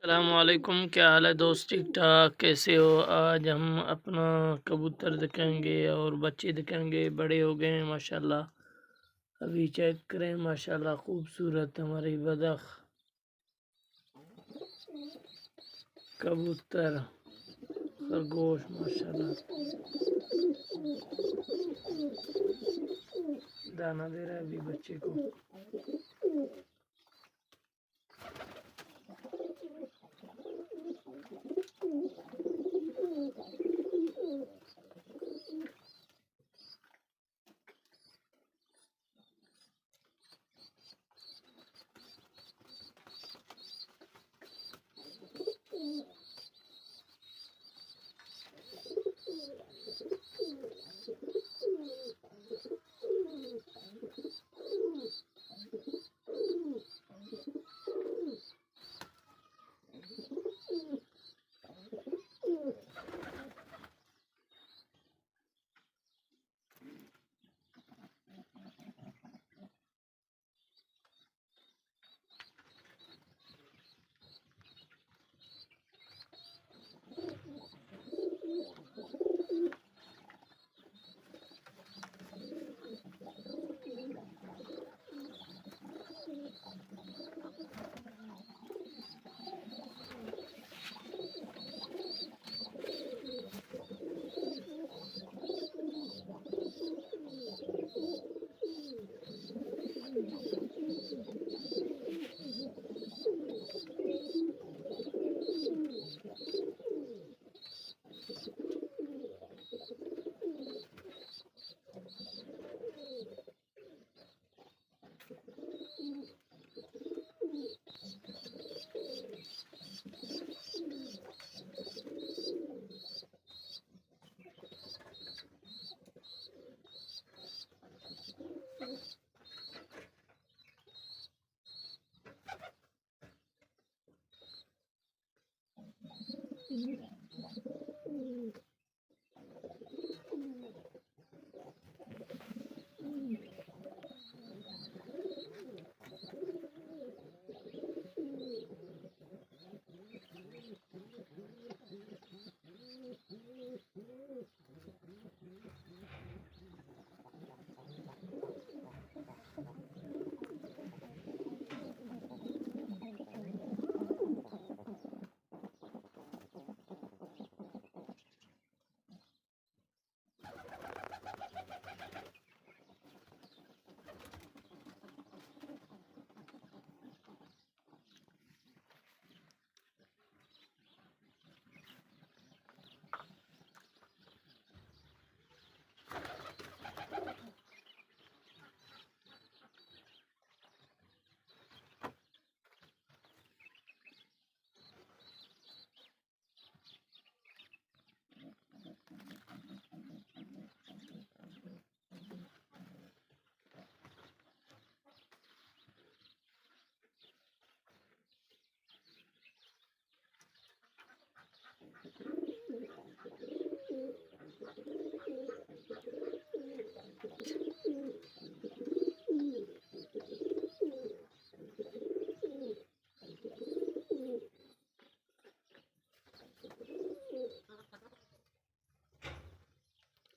अस्सलामुअलैकुम, क्या हाल है दोस्त? ठीक ठाक, कैसे हो? आज हम अपना कबूतर दिखाएंगे और बच्चे दिखाएंगे। बड़े हो गए हैं माशाल्लाह। अभी चेक करें, माशाल्लाह खूबसूरत हमारी बदख, कबूतर, खरगोश माशाल्लाह। दाना दे रहा है अभी बच्चे को।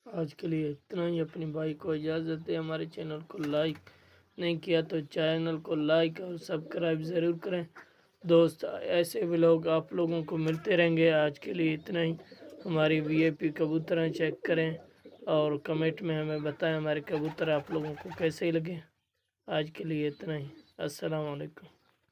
आज के लिए इतना ही। अपनी भाई को इजाज़त दें। हमारे चैनल को लाइक नहीं किया तो चैनल को लाइक और सब्सक्राइब ज़रूर करें दोस्त। ऐसे व्लॉग आप लोगों को मिलते रहेंगे। आज के लिए इतना ही। हमारी वीआईपी कबूतर चेक करें और कमेंट में हमें बताएं हमारे कबूतर आप लोगों को कैसे लगे। आज के लिए इतना ही। अस्सलाम वालेकुम।